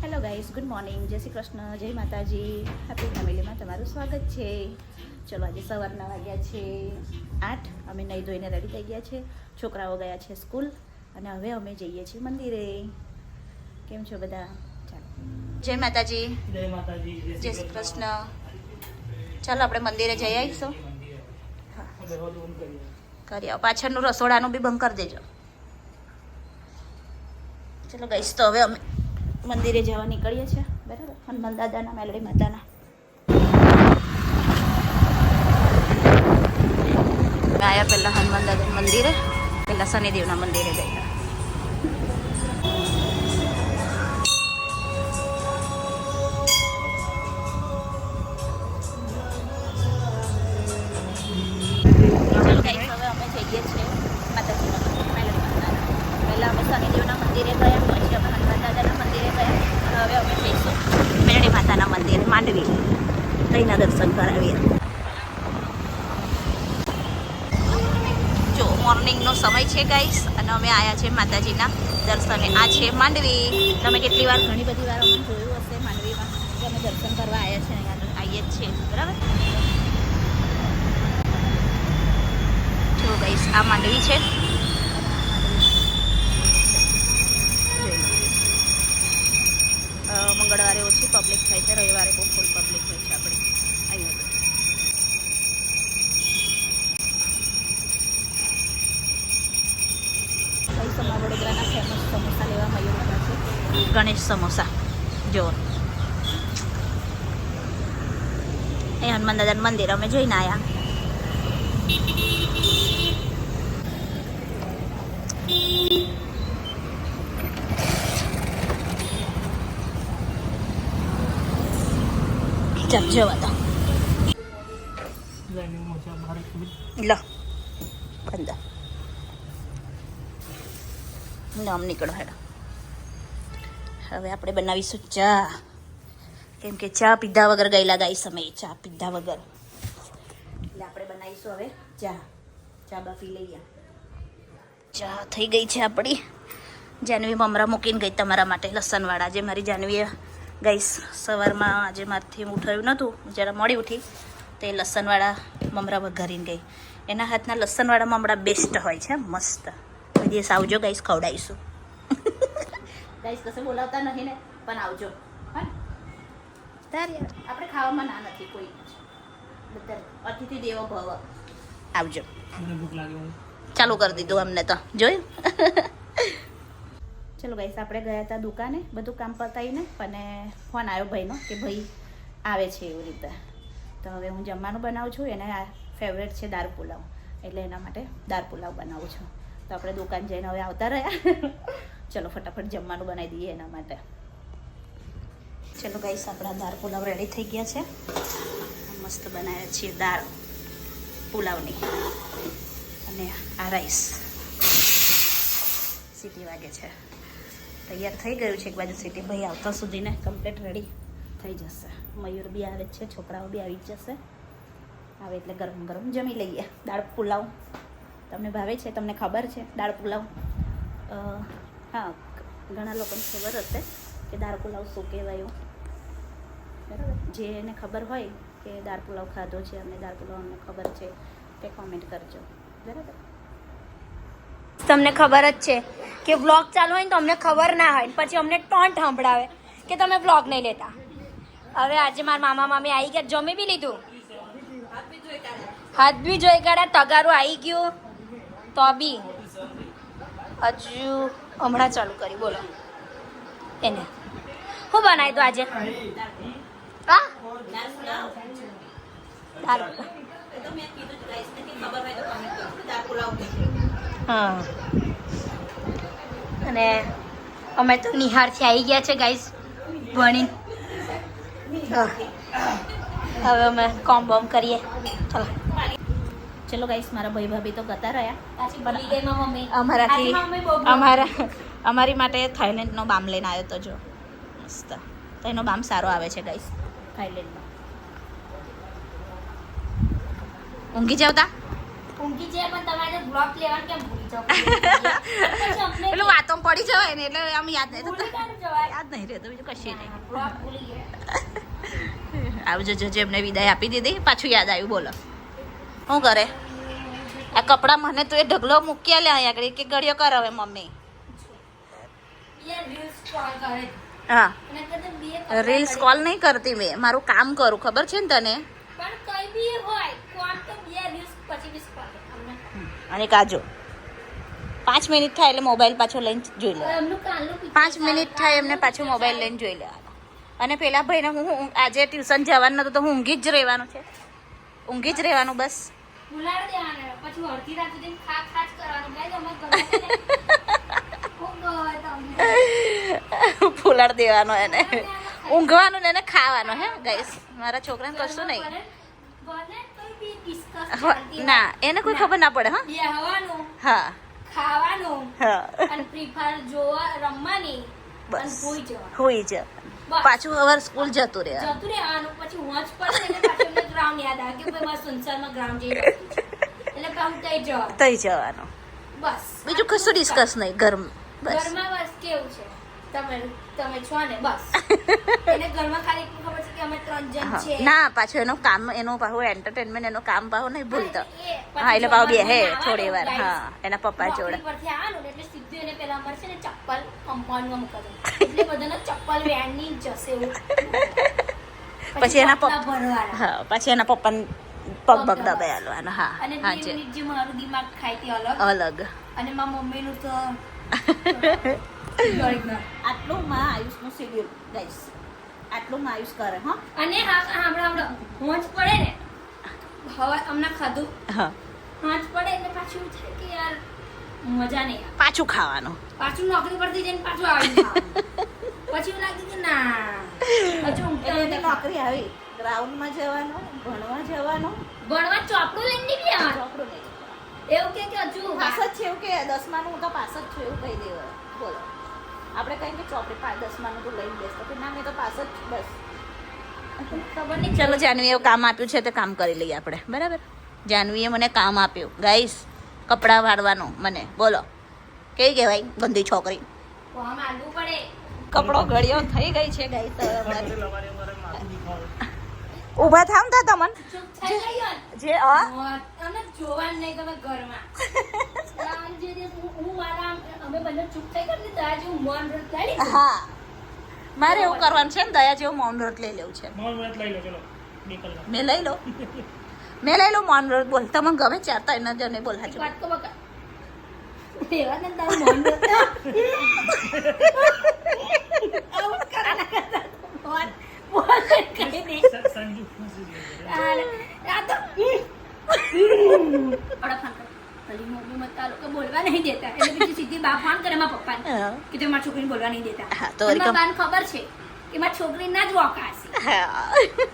Hello guys, good morning, જય શ્રી કૃષ્ણ, જય માતાજી, હેપી ફેમિલીમાં તમારું સ્વાગત છે. ચલો, આજે સવારના વાગ્યા છે 8. અમે નહીં ધોઈને રેડી થઈ ગયા છે. છોકરાઓ ગયા છે સ્કૂલ અને હવે અમે જઈએ છીએ મંદિરે. કેમ છો બધા? ચાલો, જય માતાજી. જય માતાજી, જય શ્રી કૃષ્ણ. ચાલો આપણે મંદિરે જઈ આવીશું. કરી આવો. પાછળનું રસોડાનું બી બંધ કરી દેજો. ચલો ગાઈસ, તો હવે અમે મંદિરે જવા નીકળીએ છીએ. બરાબર, હનુમાન દાદાના, મેલડી માતાના. આવ્યા પહેલા હનુમાન દાદાના મંદિરે, પહેલા શનિદેવના મંદિરે ગયા. ચલો ગાઈસ, હવે અમે જઈએ છીએ માતાજીના મંદિરે, મેલડી માતાના. પહેલા અમે શનિદેવના મંદિરે ગયા, પછી અમે હનુમાન દાદાના મંદિરે ગયા અને હવે અમે જઈશું મેલડી માતાના મંદિરે માંડવી. અહીંના દર્શન કરાવીએ. જો મોર્નિંગનો સમય છે ગાઈસ અને અમે આવ્યા છીએ માતાજીના દર્શને. આ છે માંડવી. તમે કેટલી વાર, ઘણી બધી વાર અમે જોયું હશે માંડવીમાં કે અમે દર્શન કરવા આવ્યા છીએ. અહીંયા આવીએ જ છીએ. બરાબર. જો ગાઈસ, આ માંડવી છે. મંગળવારે ઓછી પબ્લિક થાય છે, રવિવારે બહુ ફૂલ પબ્લિક હોય છે આપણે અહીંયા. વડોદરાના ફેમસ સમોસા લેવા મયુર છે, ગણેશ સમોસા. જો એ હનુમાન દાદાનું મંદિર અમે જોઈને આવ્યા. ચાલ જવા દો. લો અંદર નામ નીકળો. હેડો, હવે આપણે બનાવીશું ચા. કેમ કે ચા પીધા વગર ગયેલા ગાઈસ અમે, ચા પીધા વગર. એટલે આપણે બનાવીશું હવે ચા બફી લઈએ. ચા થઈ ગઈ છે આપણી. જાનવી મમરા મૂકીને ગઈ તમારા માટે લસણવાળા. જે મારી જાનવીએ ગાઈસ સવારમાં આજે મારથી ઉઠાયું નહોતું, જ્યારે મોડી ઉઠી તે લસણવાળા મમરા વઘારીને ગઈ. એના હાથના લસણવાળા મમરા બેસ્ટ હોય છે, મસ્ત. કોઈ દિવસ આવજો ગાઈસ, ખવડાવીશું. ગાઈસ કશે બોલાવતા નહીં ને, પણ આવજો. હા, તારે આપણે ખાવામાં ના નથી કોઈ. બધા અતિથિ દેવો ભવ. આવજો. ચાલુ કરી દીધું અમને તો, જોયું. ચલો ગાઈસ, આપણે ગયા હતા દુકાને, બધું કામ પતાવીને, અને ફોન આવ્યો ભાઈનો કે ભાઈ આવે છે એવી રીતે. તો હવે હું જમવાનું બનાવું છું. એને આ ફેવરેટ છે દાળ પુલાવ, એટલે એના માટે દાળ પુલાવ બનાવું છું. તો આપણે દુકાન જઈને હવે આવતા રહ્યા. ચલો ફટાફટ જમવાનું બનાવી દઈએ એના માટે. ચલો ગાઈસ, આપણા દાળ પુલાવ રેડી થઈ ગયા છે. મસ્ત બનાવ્યા છીએ દાળ પુલાવની. અને આ રાઈસ સીટી વાગે છે. તૈયાર થઈ ગયું છે. એક બાજુ સીટી ભાઈ આવતા સુધીને કમ્પ્લીટ રેડી થઈ જશે. મયુર બી આવે જ છે, છોકરાઓ બી આવી જ જશે. આવે એટલે ગરમ ગરમ જમી લઈએ. દાળ પુલાવ તમને ભાવે છે? તમને ખબર છે દાળ પુલાવ? હા, ઘણા લોકોને ખબર હશે કે દાળ પુલાવ શું કહેવાયું. બરાબર, જેને ખબર હોય કે દાળ પુલાવ ખાધો છે, અમને દાળ પુલાવ અમને ખબર છે, તે કોમેન્ટ કરજો. બરાબર. તમને ખબર જ છે કે વ્લોગ ચાલુ હોય ને તો અમને ખબર ના હોય, પછી અમને ટોન્ટ સંભળાવે કે તમે વ્લોગ નહીં લેતા. હવે આજે મારા મામા મામી આવી ગયા, જમી બી લીધું, હાથ બી જોઈ કાઢ્યા, તગારું આવી ગયું, તો બી હજુ હમણાં ચાલુ કરી. બોલો એને શું બનાવી દો આજે? હા, હા. અને અમે તો નિહાળથી આવી ગયા છે ગાઈસ ભણી. હવે અમે કોમ બોમ કરીએ. ચલો ચલો ગાઈસ, મારા ભાઈ ભાભી તો ગતા રહ્યા. અમારી માટે થાઈલેન્ડનો બામ લઈને આવ્યો તો. જો મસ્ત, તો એનો બામ સારો આવે છે ગાઈસ થાઈલેન્ડનો. ઊંઘી જાવતા ઊંઘી છે પણ તમારે બ્લોક લેવાનું કેમ ભૂલી જાવ પછી અમને પેલું વાતો પડી જવાય ને એટલે આમ યાદ નહીં ભૂલી થતું. ક્યાં જવાય યાદ નહીં રહેતું બીજું કશું નહીં. બ્લોક ભૂલી ગયા આવજો જજે એમને વિદાય આપી દીધી પાછું યાદ આવ્યું બોલો શું કરે આ કપડાં મને તો એ ઢગલો મૂક્યા લે અહીંયા આગળ કે ગળિયો કર હવે મમ્મી યાર રીલ્સ કોલ કરે હા અને કદાચ બે કપડાં રીલ્સ કરી. કોલ નહીં કરતી મેં મારું કામ કરું ખબર છે ને તને પણ કઈ બી હોય કોણ તો બે રીલ્સ પછી બી કોલ અમને અને કાજો 5 મિનિટ થાય એટલે મોબાઈલ પાછો લઈને જોઈ લે એમનું કાલનું picture 5 મિનિટ થાય એમને પાછો મોબાઈલ લઈને જોઈ લેવાનો અને પેલા ભાઈને હું આજે ટ્યુશન જવાનું નતું તો હું ઊંઘી જ રહેવાનું છે ઊંઘી જ રહેવાનું બસ બોલાવી દેવાના પછી અડધી રાત સુધી ખા ખાચ કરવાનું ગાય અમે ગમે ખૂબ ગવાય તમને ફૂલાડ દેવાનો એને ઊંઘવાનું ને એને ખાવાનું હે ગાઈસ મારા છોકરાને કશું નહીં બને કોઈ બી ડિસ્કસ ના એને કોઈ ખબર ના પડે હા બેહવાનું હા ખાવાનું હા અને ફ્રી ફાયર જોવા રમવાની અને બસ ભૂઈ જવાનું હોઈ જ બસ. પાછું હવે સ્કૂલ જતું રહે જતું રહેવાનું પછી વોચ પડે એટલે પાછું એમને ગ્રાઉન્ડ યાદ આવે કે ભાઈ મારા સંસારમાં ગ્રાઉન્ડ જઈ રહ્યું છે. એટલે પાછું તઈ જવાનું તઈ જવાનું બસ બીજું કશું ડિસ્કસ નહીં ઘર બસ ઘરમાં બસ કેવું છે તમે છો ને બસ એને ઘરમાં ખાલી એટલું ખબર છે કે અમે 3 જણ હા. છે ના પાછું એનું કામ એનું પાછું એન્ટરટેનમેન્ટ એનું કામ પાછું નહીં ભૂલતો એ હા એટલે પાછું બે હે જમવાનું થોડી વાર guys. હા એના પપ્પા જોડે નોકરી પરથી આવવાનું એટલે સીધું એને પેલા મળશે ને ચપ્પલ કમ્પાઉન્ડમાં મૂકી દે એટલે બધાનો ચપ્પલ વેનની જશે એવું પછી એના કપડાં ભરવાના. હા પછી એના પપ્પાને પગ પગ દબાઈ આલવાનો હા અને હા 2 છે મિનિટ જે મારું દિમાગ ખાય તે અલગ અલગ અને મારા મમ્મીનું તો આટલું માં આયુષનું શેડ્યુલ ગાઈસ આટલું માં આયુષ કરે હા અને હમણાં હોંચ પડે ને હવે હમણાં ખાધું હા હોંચ પડે એટલે પાછું એવું થાય કે યાર મજા નહીં આવે. પાછું ખાવાનું પાછું નોકરી પરથી જઈને પાછું આવી ખાવાનું. પછી એવું લાગે કે ના હજુ ઊંઘતા એટલે એની ઊંઘતા નોકરી આવી ગ્રાઉન્ડમાં જવાનું ભણવા જવાનું ભણવા ચોપડું લઈને નીકળી આવવાનું. ચોપડું નહીં એવું કે હજુ પાસ જ છે એવું કે 10માનું હું તો પાસ જ છું એવું કહી દેવાય બોલો આપણે કહીએ કે ચોપડી 10માનું તું લઈને બેસતો કે ના મેં તો પાસ જ છું બસ ખબર નહીં ચલો જાનવીએ કામ આપ્યું છે તે કામ કરી લઈએ આપણે બરાબર જાનવીએ મને કામ આપ્યું ગાઈસ કપડાં વાળવાનું મને બોલો કેવી કહેવાય ગંદી છોકરી આમ આલવું પડે. કપડો ઘડિયો થઈ ગઈ છે ગાઈસ ઊભા થાવ ને તમને ચૂપ થઈ ગયો ને. જે અને જોવાનું નહીં તમે ઘરમાં આમ જે દિવસ હું મારા અમે બંને ચૂપ થઈ ગયા ને દયા જેવું મૌન વ્રત લઈ લીધું. હા મારે એવું કરવાનું છે ને દયા જેવું મૌન વ્રત લઈ લેવું છે મૌન વ્રત લઈ લો ચલો 2 કલાક મેં લઈ લો મૌન વ્રત બોલ તમને ગમે 4 જણે બોલ એક હાચું વાત કહું બકા. એવા ને તારું મૌન વ્રત આવું કરે ના કરતા. મૌન- મૌન વ્રત કરી દે. સંજુ ફૂસી ગયો. આ તો થોડા ફોન કરો. ભલી મમ્મી મત આ લોકો બોલવા નહીં દેતા એટલે પછી સીધી બા ફોન કરે મારા પપ્પાને હા. કે તે મારી છોકરીને બોલવા નહીં દેતા. હા, તો અને વળી મારા બાને ખબર છે કે મારી છોકરીના જ વોકાશે.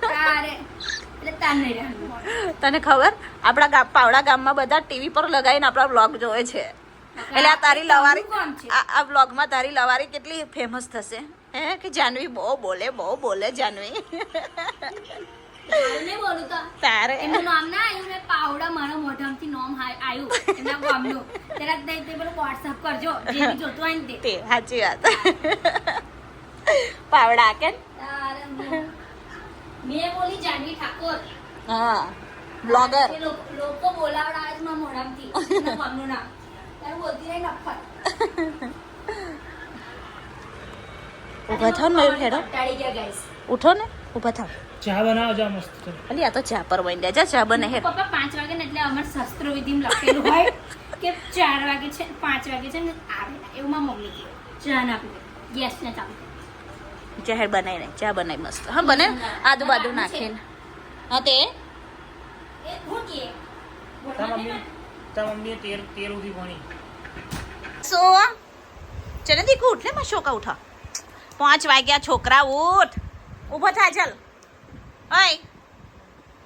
તારે એટલે તાર નહીં રહેવાનું. તને ખબર આપણા પાવડા ગામમાં બધા ટીવી પર લગાવીને આપણા વ્લોગ જોવે છે એટલે આ તારી લવારી કોણ છે? આ વ્લોગમાં તારી લવારી કેટલી ફેમસ થશે હે કે જાનવી બહુ બોલે જાનવી મારું નહીં બોલું તો તારે એમનું નામ ના આવ્યું ને પાવડા મારા મોઢામાંથી નામ આવ્યું એમના ગામનું ત્યારે જ તે પેલું વોટ્સઅપ કરજો જે બી જોતું હોય ને તે તે સાચી વાત પાવડા કે તારે મેં બોલી જાનવી ઠાકોર હા બ્લોગર એ લોકો બોલાવડાવે છે મારા મોઢામાંથી એમના ગામનું નામ ત્યારે બોલતી રહી નફર ઊભા થાવ ને મયુર હેડો કંટાળી ગયા guys. ઉઠો ને ઊભા થાવ ચા બનાવો જા મસ્ત ચલો અલી આ તો ચા પર વઈ જા ચા બને હેડ પપ્પા 5 વાગે ને એટલે અમાર શસ્ત્ર વિધિમાં લખેલું હોય કે 4 વાગે છે 5 વાગે છે ને આવે ના. એવું મારી મમ્મી કહે ચા ના પીવે ગેસ ને ચાલુ ચા હેડ બનાવી ને ચા બનાવી મસ્ત હા બને આદુ બાદુ નાખીને હા તે એ હું કહે તા મમ્મીએ તેર ઉધી ભણી સો ચલે દીકુ ઉઠ લે માં શોકા ઉઠા 5 વાગ્યા છોકરા ઉઠ ઊભો થા ચાલ ઓય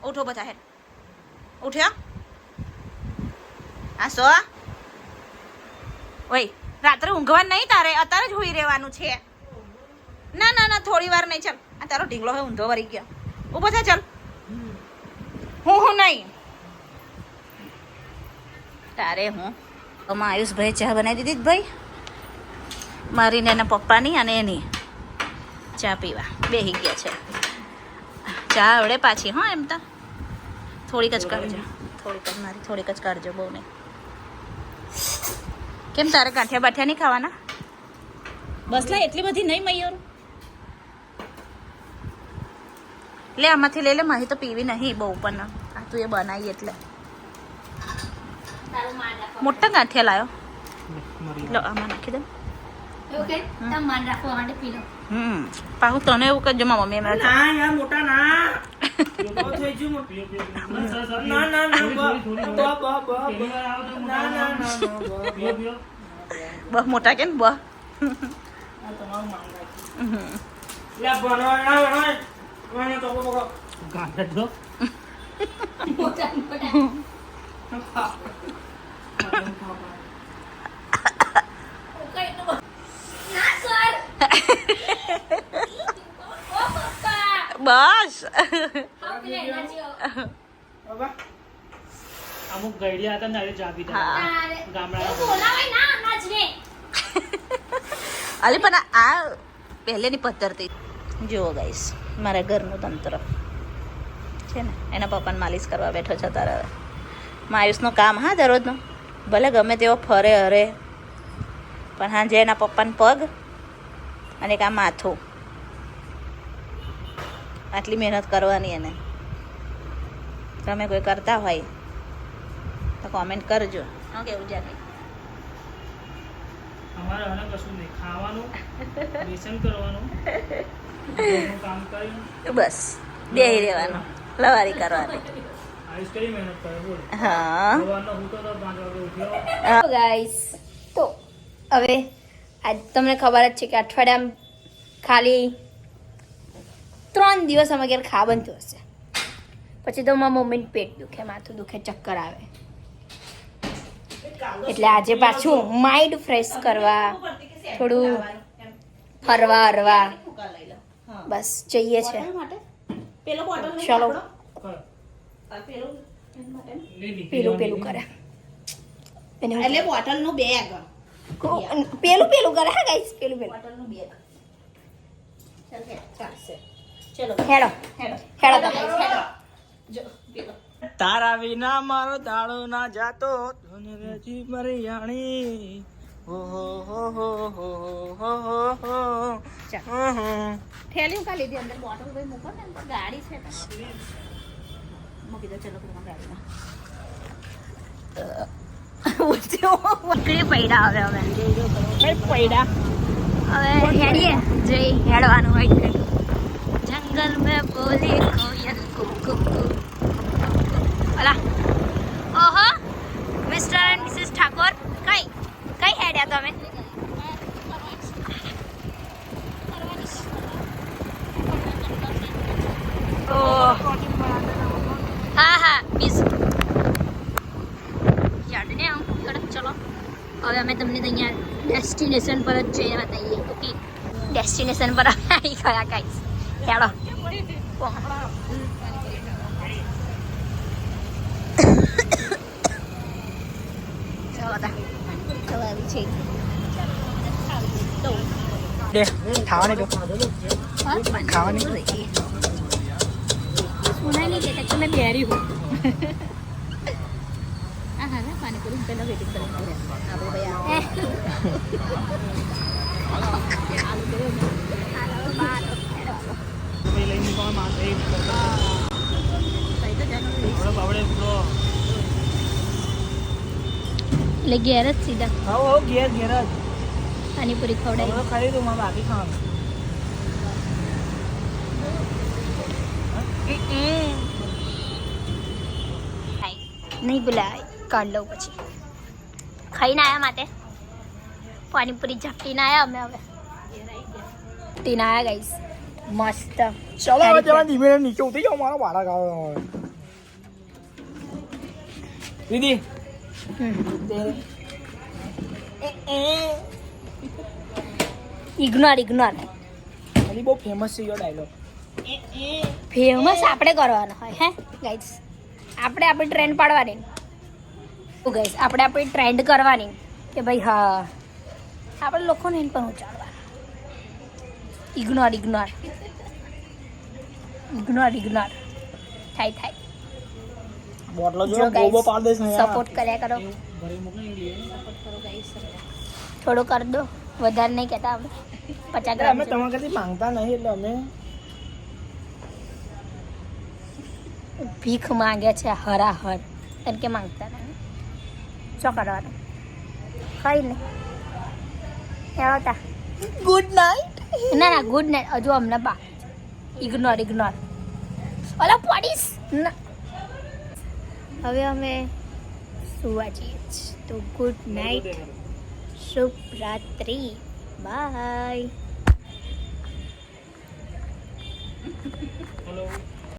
ઉઠ ઊભો થા હેડ ઉઠ્યો આ સો ઓય રાત્રે ઊંઘવા નહીં તારે અત્યારે જ હોઈ રહેવાનું છે ના થોડી વાર નહીં ચાલ આ તારો ઢીંગલો હે ઊંધો વળી ગયો ઊભો થા ચાલ હું નહીં તારે હું આમાં આયુષભાઈ ચા બનાવી દીધી ભાઈ મારી ને એના પપ્પાની અને એની ચા પીવા બેસી ગયા છે ચા આવડે પાછી હા એમ તો થોડીક જ કાઢજો થોડીક જ કાઢજો બહુ નહીં કેમ તારે ગાંઠિયા બાઠિયા નહીં ખાવાના બસ લા એટલી બધી નહીં મયુર લે આમાંથી લઈ લે મારી તો પીવી નહીં બહુ પણ આ તું એ બનાવી એટલે મોટા ગાંઠિયા લાયો લો આમાં નાખી દે ઓકે તમે માન રાખવા માટે પી લો પાછું તને એવું કરજો મારા મમ્મી એમ ના યાર મોટા ના બહુ થઈ ગયું ના ના ના બહુ મોટા કે ને બહુ ના સર બસ અમુક ગઈડિયા હતા ને આજે ચા પીતા હા. ગામડા બોલાવાય ના અનાજને અલી પણ આ પહેલેની પદ્ધતિ જુઓ ગાઈસ મારા ઘરનું તંત્ર છે ને એના પપ્પાને માલિશ કરવા બેઠો છે તારે માયુસનું કામ હા દરરોજનું ભલે ગમે તેવો ફરે હરે પણ હા જે એના પપ્પાને પગ અને એક આ માથું આટલી મહેનત કરવાની એને તમે કોઈ કરતા હોય તો કોમેન્ટ કરજો હા કેવું જાગે અમારે હવે કશું નહીં ખાવાનું લેસન કરવાનું ઘરનું કામ કરીને બસ બેહી રહેવાનું લવારી કરવાની આયુષ કરી મહેનત કરે બોલ હા સવારનો હું તો 5 વાગે ઉઠ્યો ગાઈસ તો હવે આજ તમને ખબર જ છે કે અઠવાડિયામાં ખાલી 3 દિવસ અમે ઘેર ખા બનતું હશે પછી તો મારા મમ્મીને પેટ દુખે માથું દુખે ચક્કર આવે એટલે આજે પાછું માઇન્ડ ફ્રેશ કરવા થોડું ફરવા હરવા બસ જઈએ છે ચલો પેલું કરે એટલે બોટલનું બેગ પેલું કરે હા ગાઈસ પેલું બોટલનું બેગ ચાલશે ચલો હેડો હેડો હેડો તો હેડો જો પેલો તારા વિના મારો દાડો ના જાતો ધન રજી મરિયાણી હો હો હો હો હો હો હો હો થેલી કા લીધી અંદર બોટલ ભાઈ મૂકો ને અંદર ગાડી છે તો મૂકી દો ચલો પેલા ગાડીમાં ઉતરી પૈડા હવે હવે પૈડા હવે હેડીએ જઈ હેડવાનું હોય છે જંગલ મેં બોલી કોયલ કુકુ અલા ઓહો મિસ્ટર એન્ડ મિસિસ ઠાકોર કઈ હેડ્યા તમે ઓહ હા મિસ યાદ ને આમ ચલો હવે અમે તમને અહીંયા ડેસ્ટિનેશન પર જ જઈને બતાવીએ ઓકે ડેસ્ટિનેશન પર આવી ગયા ગાઈસ હેડો ખાવાની જો ખાવાની સુનાઈ નહીં દેતા કે મેં બેરી હું હા પાણીપુરી પેલા વેટિંગ કરીને આપણે ભાઈ ભાઈ લઈને મૂકવા માથે થોડો બાવડે પૂરો એટલે ઘેર જ સીધા હા હો ઘેર ઘેર જ પાણીપુરી ખવડાવી હવે ખાઈ દઉં મારે બાકી ખાવાનું નહીં બોલાય કાઢ લઉં પછી ખાઈને આવ્યા માટે પાણીપુરી ઝપટીને આવ્યા અમે હવે ઝપટીને આવ્યા ગાઈસ મસ્ત ચલો હવે જરા ધીમે નીચે ઉતરી જાઓ મારા વાળા ગાવા દીદી ઇગ્નોર હજી બહુ ફેમસ છે ડાયલોગ ફેમસ આપણે કરવાનો હોય હે ગાઈસ આપણે આપણી ટ્રેન પાડવાની ગઈશ આપણે આપણી ટ્રેન્ડ કરવાની કે ભાઈ હા આપણે લોકોને એમ પણ ઉચાડવા ઇગ્નોર ઇગ્નોર ઇગ્નોર ઇગ્નોર થાય બોટલો જો જો guys, ગોબો પાડ દેસ ને યાર સપોર્ટ કર્યા કરો ઘરે મોકલે ઇંગ્લિશ થોડું કરી દો વધારે નહીં કહેતા આપણે 50 ગ્રામ અમે તમારા કદી માંગતા નહીં એટલે અમે ભીખ માંગે છે હરાહર એમ કે માંગતા નહીં શું કરવાનું કઈ નહીં આવતા ગુડ નાઇટ. ના ગુડ નાઇટ હજુ અમને બાકી છે ઇગ્નોર ઇગ્નોર ઓલા પડીશ ના હવે અમે સુવા જઈએ છીએ તો ગુડ નાઇટ શુભ રાત્રિ બાય હેલો